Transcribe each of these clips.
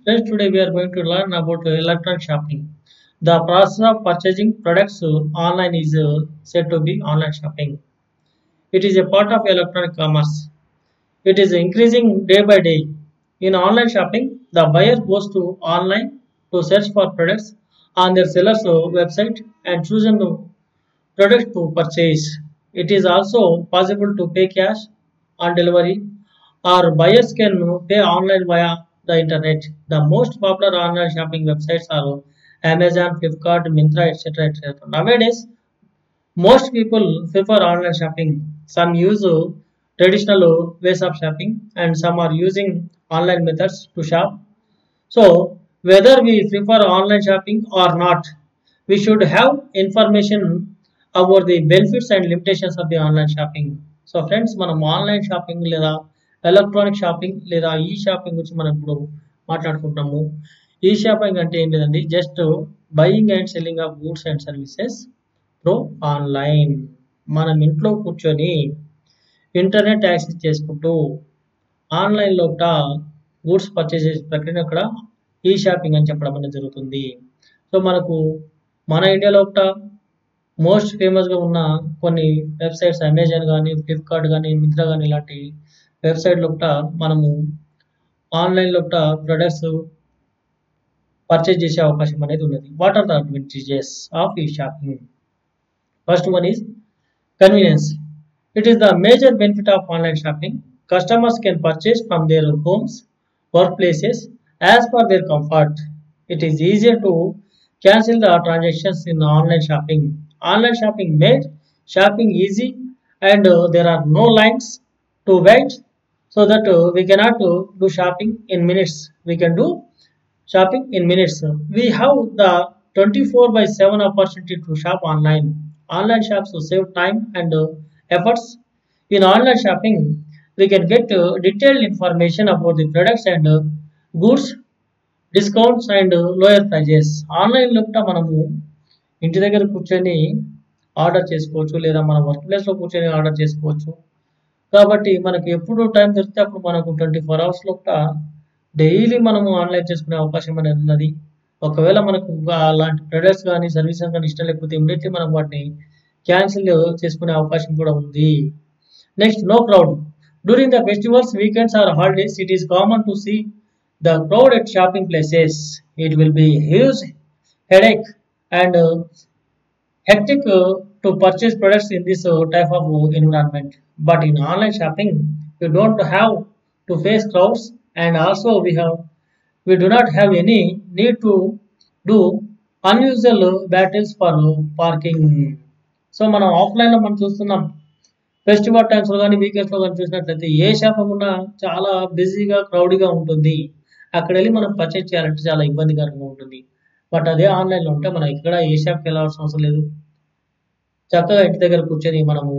Friends, today we are going to learn about electronic shopping. The process of purchasing products online is said to be online shopping. It is a part of electronic commerce. It is increasing day by day. In online shopping, the buyer goes to online to search for products on their seller's website and choose a product to purchase. It is also possible to pay cash on delivery or buyers can pay online via the internet. The most popular online shopping websites are Amazon, Flipkart, Myntra, etc. etc. Nowadays, most people prefer online shopping. Some use traditional ways of shopping and some are using online methods to shop. So, whether we prefer online shopping or not, we should have information about the benefits and limitations of the online shopping. So friends మనం online shopping లేదా electronic shopping లేదా ఈ shopping గురించి మనం ఇప్పుడు మాట్లాడుకుంటున్నాము. ఈ shopping అంటే ఏం లేదండి, just buying and selling of goods and services through online. మనం ఇంట్లో కూర్చొని ఇంటర్నెట్ యాక్సెస్ చేసుకుంటూ ఆన్లైన్లో గూడ్స్ పర్చేస్ చేసే ప్రక్రియ అక్కడ ఈ షాపింగ్ అని చెప్పడం అనేది జరుగుతుంది. సో మనకు మన ఇండియాలో మోస్ట్ ఫేమస్గా ఉన్న కొన్ని వెబ్సైట్స్ అమెజాన్ కానీ, ఫ్లిప్కార్ట్ కానీ, మింత్రా కానీ ఇలాంటి వెబ్సైట్లో మనము ఆన్లైన్లో ప్రొడక్ట్స్ పర్చేజ్ చేసే అవకాశం అనేది ఉన్నది. What are the advantages of e shopping? First one is convenience. It is the major benefit of online shopping. Customers can purchase from their homes, workplaces as per their comfort. It is easier to cancel the transactions in online shopping. Online shopping made shopping easy and there are no lines to wait so that we cannot do shopping in minutes. We can do shopping in minutes. We have the 24/7 opportunity to shop online. Online shops to save time and efforts. In online shopping, we can get detailed information about the products and goods, discounts and lower prices. Online లో మనము ఇంటి దగ్గర కూర్చొని order చేసుకోవచ్చు లేదా మన work ప్లేస్లో కూర్చొని ఆర్డర్ చేసుకోవచ్చు. కాబట్టి మనకి ఎప్పుడు టైం దొరికితే అప్పుడు మనకు 24 అవర్స్లో డైలీ మనము ఆన్లైన్ చేసుకునే అవకాశం అనేది ఉన్నది. ఒకవేళ మనకు అలాంటి ప్రొడక్ట్స్ కానీ సర్వీసెస్ కానీ ఇష్టం లేకపోతే ఇమీడియట్లీ మనం వాటిని క్యాన్సిల్ చేసుకునే అవకాశం కూడా ఉంది. Next, no crowd. During the festivals, weekends or holidays, it is common to see the crowd at shopping places. It will be huge headache and hectic to purchase products in this type of environment. But in online shopping, you don't have to face crowds and also we do not have any need to do unusual battles for parking. So మనం ఆఫ్లైన్లో మనం చూస్తున్నాం, festival టైమ్స్లో కానీ వీకెండ్స్లో కానీ చూసినట్లయితే ఏ shop ఉన్నా చాలా బిజీగా క్రౌడీగా ఉంటుంది. అక్కడ వెళ్ళి మనం పర్చేజ్ చేయాలంటే చాలా ఇబ్బందికరంగా ఉంటుంది. బట్ అదే ఆన్లైన్లో ఉంటే మనం ఇక్కడ ఏ షాప్కి వెళ్ళాల్సిన అవసరం లేదు. చక్కగా ఇంటి దగ్గర కూర్చొని మనము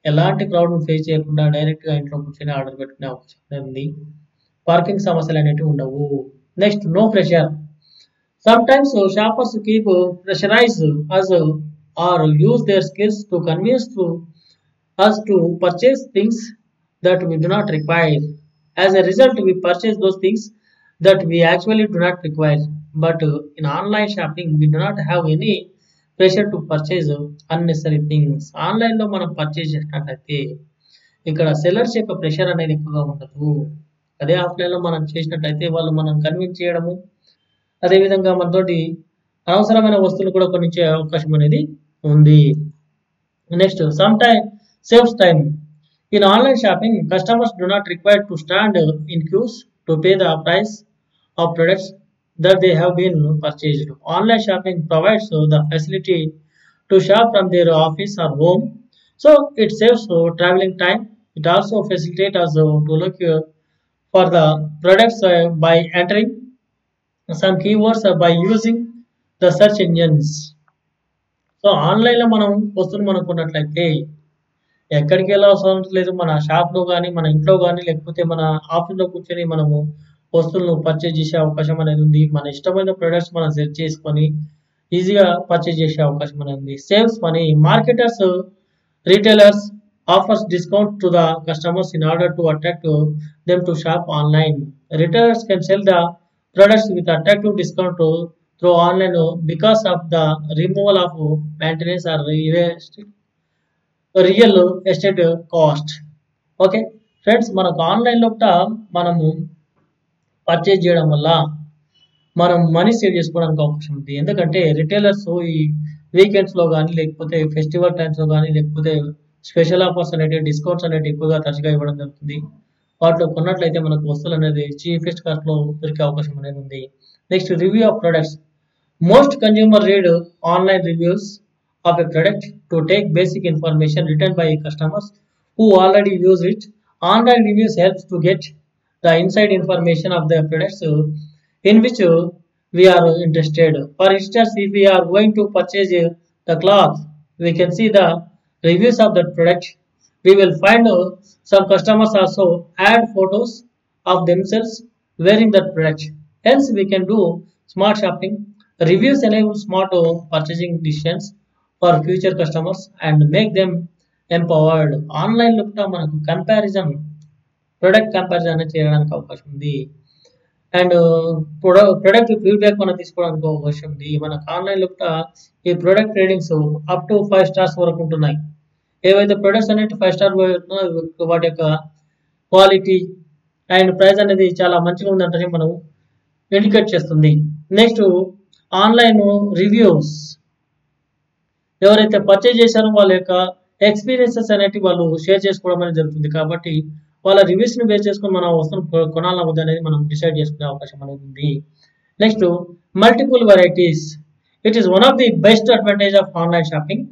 ఎలాంటి క్రౌడ్ని ఫేస్ చేయకుండా డైరెక్ట్గా ఇంట్లో కూర్చొని ఆర్డర్ పెట్టుకునే అవకాశం ఉంది. పార్కింగ్ సమస్యలు అనేవి ఉండవు. Next, no pressure. Sometimes shoppers keep pressurise us or use their skills to convince us to purchase things that we do not require. As a result, we purchase those things that we actually do not require. But in online shopping, we do not have any pressure to purchase unnecessary things. Online లో మనం purchase చేసినట్లయితే ఇక్కడ sellers యొక్క pressure అనేది ఎక్కువగా ఉండదు. అదే ఆఫ్లైన్లో మనం చేసినట్లయితే వాళ్ళు మనం కన్విన్స్ చేయడము, అదేవిధంగా మనతోటి అనవసరమైన వస్తువులు కూడా కొనిచ్చే అవకాశం అనేది ఉంది. Next, saves time. In online shopping, customers do not require to stand in queues to pay the price of products that they have been purchased. Online shopping provides the facility to shop from their office or home, so it saves traveling time. It also facilitates us to look for the products by entering some keywords by using the search engines. So ఆన్లైన్లో మనం వస్తువులు మనం కొన్నట్లయితే ఎక్కడికి వెళ్ళవసరం లేదు. మన షాప్లో కానీ, మన ఇంట్లో కానీ, లేకపోతే మన ఆఫీస్లో కూర్చొని మనము వస్తువులను పర్చేజ్ చేసే అవకాశం అనేది ఉంది. మన ఇష్టమైన ప్రొడక్ట్స్ మనం సెర్చ్ చేసుకొని ఈజీగా పర్చేజ్ చేసే అవకాశం అనేది ఉంది. Saves money. Marketers, retailers offers discount to the customers in order to attract them to shop online. Retailers can sell the products with attractive discount through online because of the removal of maintenance or real estate cost. Okay friends, మనకు ఆన్లైన్లో కూడా మనము purchase చేయడం వల్ల మనం money save చేసుకోవడానికి అవకాశం ఉంది. ఎందుకంటే రిటైలర్స్ ఈ వీకెండ్స్లో కానీ లేకపోతే ఫెస్టివల్ టైమ్స్లో కానీ లేకపోతే స్పెషల్ ఆఫర్స్ అనేవి డిస్కౌంట్స్ అనేవి ఎక్కువగా తరచుగా ఇవ్వడం జరుగుతుంది. వాటిలో కొన్నట్లయితే మనకు వస్తువులు అనేది చీఫెస్ట్ కాస్ట్లో దొరికే అవకాశం అనేది ఉంది. Next, review of products. Most consumer read online reviews of a product to take basic information written by customers who already use it. Online reviews helps to get the inside information of the products in which we are interested. For instance, if we are going to purchase the cloth, we can see the reviews of that product. We will find some customers also add photos of themselves wearing that product. Hence, we can do smart shopping. Reviews enable smart purchasing decisions for future customers and make them empowered. Online లో కూడా మనకు comparison product comparison అనేది చేయడానికి అవకాశం ఉంది. And product feedback మనం తీసుకోవడానికి అవకాశం ఉంది. మనకు ఆన్లైన్ లో కూడా ఈ product ratings up to 5 stars వరకు ఉంటున్నాయి. ఏవైతే ప్రొడక్ట్స్ అనేవి 5 స్టార్ వాటి యొక్క క్వాలిటీ అండ్ ప్రైస్ అనేది చాలా మంచిగా ఉందంటే మనం ఇండికేట్ చేస్తుంది. Next, online reviews. ఎవరైతే పర్చేజ్ చేశారో వాళ్ళ యొక్క ఎక్స్పీరియన్సెస్ అనేవి వాళ్ళు షేర్ చేసుకోవడం అనేది జరుగుతుంది. కాబట్టి వాళ్ళ రివ్యూస్ని బేస్ చేసుకుని మనం వస్తువును కొనాలన్నా వద్దు అనేది మనం డిసైడ్ చేసుకునే అవకాశం అనేది ఉంది. Next, multiple varieties. It is one of the best advantage of online shopping.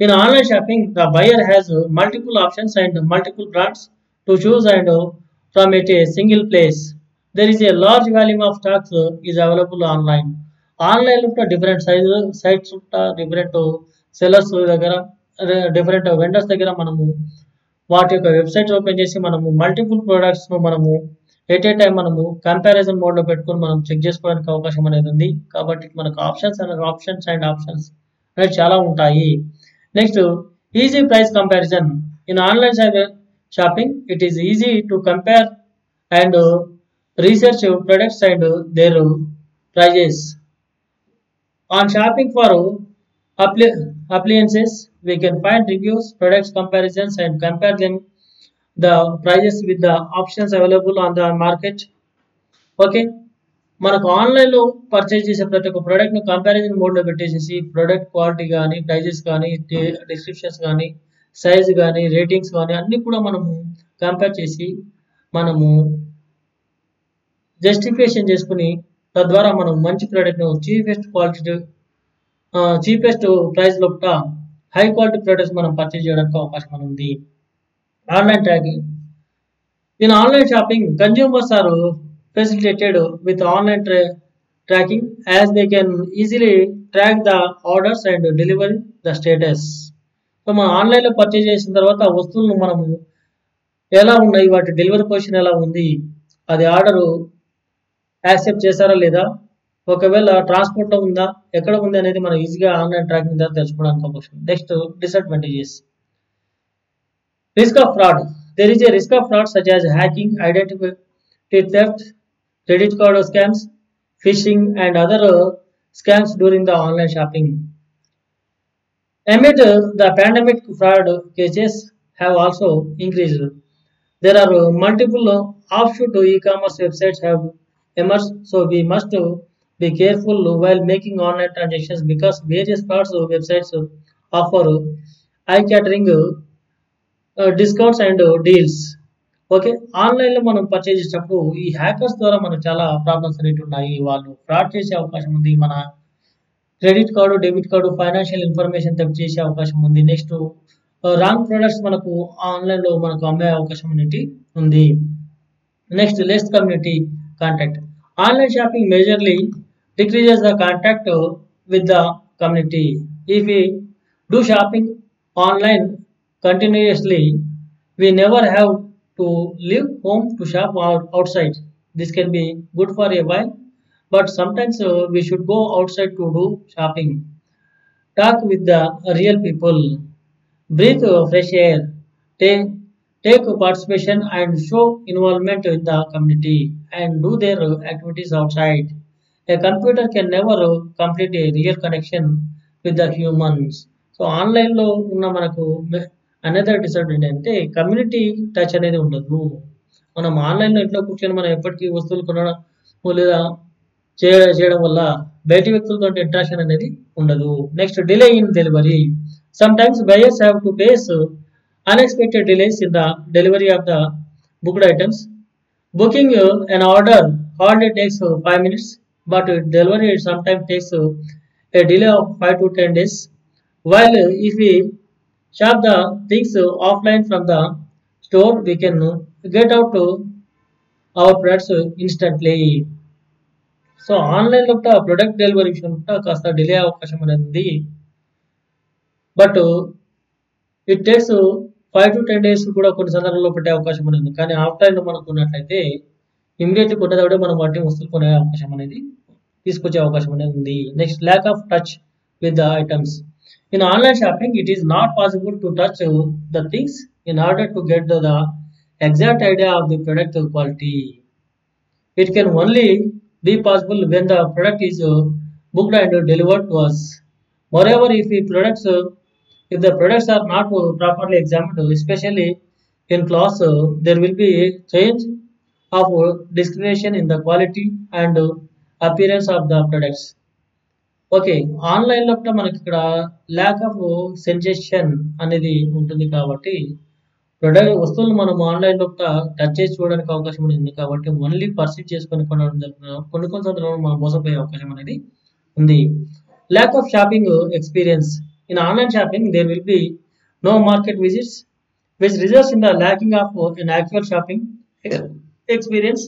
In online shopping the buyer has multiple options and multiple brands to choose and from at a single place. There is a large volume of stocks is available online. Online లో different sites different sellers దగ్గర different vendors దగ్గర మనము వాటి యొక్క websites open చేసి మనము multiple products ను మనము ఎట్ ఏ టైం మనము కంపారిజన్ మోడ్ లో పెట్టుకుని మనం చెక్ చేసుకోవడానికి అవకాశం అనేది ఉంది. కాబట్టి మనకు ఆప్షన్స్ అనేది చాలా ఉంటాయి. Next, easy price comparison. In online shopping it is easy to compare and research products and their prices. On shopping for appliances, we can find reviews, products comparisons and compare them the prices with the options available on the market. Okay, మనకు ఆన్లైన్లో purchase చేసే ప్రతి ఒక్క ప్రోడక్ట్ని comparison మోడ్లో పెట్టేసేసి product quality కానీ prices కానీ డిస్క్రిప్షన్స్ కానీ సైజ్ కానీ రేటింగ్స్ కానీ అన్నీ కూడా మనము కంపేర్ చేసి మనము జస్టిఫికేషన్ చేసుకుని తద్వారా మనం మంచి ప్రోడక్ట్ను చీపెస్ట్ ప్రైస్ లో హై క్వాలిటీ ప్రొడక్ట్స్ మనం పర్చేజ్ చేయడానికి అవకాశం ఉంది. Online tracking. In online shopping consumers are facilitated with online tracking as they can easily track the orders and delivery the status. So మనం ఆన్లైన్లో పర్చేజ్ చేసిన తర్వాత వస్తువులను మనము ఎలా ఉన్నాయి, వాటి డెలివరీ పొజిషన్ ఎలా ఉంది, అది ఆర్డరు యాక్సెప్ట్ చేశారా లేదా, ఒకవేళ ట్రాన్స్పోర్ట్లో ఉందా, ఎక్కడ ఉంది అనేది మనం ఈజీగా ఆన్లైన్ ట్రాకింగ్ ద్వారా తెలుసుకోవడానికి అవకాశం. Next, disadvantages. Risk of fraud. There is a risk of fraud such as hacking, identity theft, credit card scams, fishing and other scams during the online shopping. Amid the pandemic, fraud cases have also increased. There are multiple offshoot e-commerce websites have emerged, so we must be careful while making online transactions because various frauds websites offer eye-catering discounts and deals. Okay, ఆన్లైన్లో మనం purchase చేసేటప్పుడు ఈ hackers ద్వారా మనకు చాలా problems అనేవి ఉన్నాయి. వాళ్ళు ఫ్రాడ్ చేసే అవకాశం ఉంది. మన credit card, debit card, financial information theft చేసే అవకాశం ఉంది. నెక్స్ట్, రాంగ్ ప్రొడక్ట్స్ మనకు ఆన్లైన్లో మనకు అమ్మే అవకాశం అనేది ఉంది. Next, less community contact. Online shopping majorly decreases the contact with the community. If we do shopping online continuously, we never have to leave home to shop outside. This can be good for a while, but sometimes we should go outside to do shopping. Talk with the real people, breathe fresh air, take participation and show involvement in the community and do their activities outside. A computer can never complete a real connection with the humans. So ఆన్లైన్లో ఉన్న మనకు another disadvantage అంటే community touch అనేది ఉండదు. మనం ఆన్లైన్లో ఇంట్లో కూర్చొని మనం ఎప్పటికీ వస్తువులు కొనడం లేదా చేయడం వల్ల బయటి వ్యక్తులతో ఇంటరాక్షన్ అనేది ఉండదు. Next delay in delivery. Some times buyers have to face unexpected delays in the delivery of the booked items. Booking an order hardly takes 5 minutes, but delivery sometimes takes a delay of 5 to 10 days. While if we shop the things offline from the store, we can get out to our products instantly. So ఆన్లైన్లో product delivery విషయం కాస్త delay అవకాశం అనేది ఉంది. But it takes 5 to 10 days కూడా కొన్ని సందర్భాల్లో పెట్టే అవకాశం అనేది. కానీ ఆఫ్లైన్లో మనం కొన్నట్లయితే ఇమీడియట్లీ కొన్నదోడే మనం వాటిని వస్తువులు కొనే అవకాశం అనేది తీసుకొచ్చే అవకాశం అనేది ఉంది. Next lack of touch with the items. In online shopping it is not possible to touch the things in order to get the exact idea of the product quality. It can only be possible when the product is booked and delivered to us. Moreover, if the products are not properly examined, especially in cloths, there will be a change of discrimination in the quality and appearance of the products. Okay, ఆన్లైన్లో కూడా మనకి ఇక్కడ lack of sensation అనేది ఉంటుంది కాబట్టి వస్తువులు మనం ఆన్లైన్లో టచ్ చేసి చూడడానికి అవకాశం ఉంది కాబట్టి ఓన్లీ పర్సీవ్ చేసుకొని కొనడం జరుగుతుంది. కొన్ని సందర్భాల్లో మనం మోసపోయే అవకాశం అనేది ఉంది. Lack of shopping experience. In online shopping there will be no market visits which results in the lacking of an actual shopping experience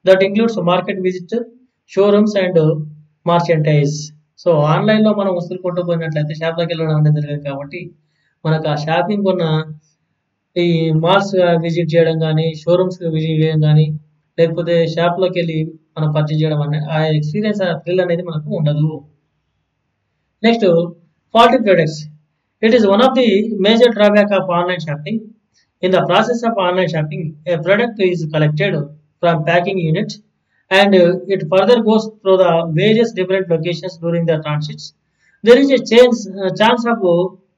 that includes market visit, showrooms and merchandise. So ఆన్లైన్లో మనం వస్తువులు కొంటూ పోయినట్లయితే షాప్లోకి వెళ్ళడం అనేది జరిగింది కాబట్టి మనకు ఆ షాపింగ్ కొన్న ఈ మాల్స్ విజిట్ చేయడం కానీ, షోరూమ్స్ విజిట్ చేయడం కానీ, లేకపోతే షాప్లోకి వెళ్ళి మనం పర్చేజ్ చేయడం అనేది ఆ ఎక్స్పీరియన్స్, ఆ థ్రిల్ అనేది మనకు ఉండదు. Next faulty products. It is one of the major drawback of online shopping. In the process of online shopping, a product is collected from packing unit and it further goes through the various different locations during the transits. There is a chance of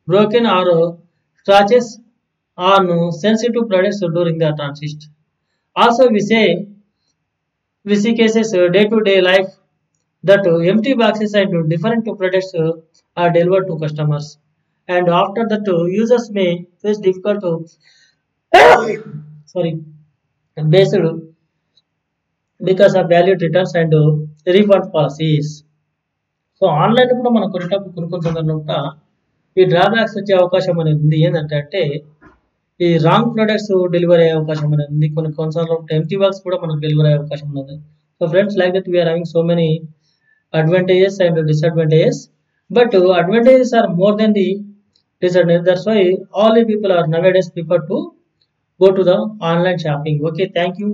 broken or scratches on sensitive products during the transit. Also, we see cases day-to-day life that empty boxes and different products are delivered to customers, and after that users may face difficult based because of valid returns and refund policies. So online కూడా మనం కొన్ని సందర్భంలో ఈ drawbacks వచ్చే అవకాశం అనేది ఉంది. ఏంటంటే ఈ రాంగ్ ప్రొడక్ట్స్ డెలివరీ అయ్యే అవకాశం అనేది ఉంది. కొన్ని సందర్భంలో ఎంటీ బాక్స్ కూడా మనకు డెలివరీ అయ్యే అవకాశం ఉన్నది. So friends, like that we're having so many advantages and disadvantages, but advantages are more than the disadvantages. That's why all the people are nowadays prefer to go to the online shopping. Okay, thank you.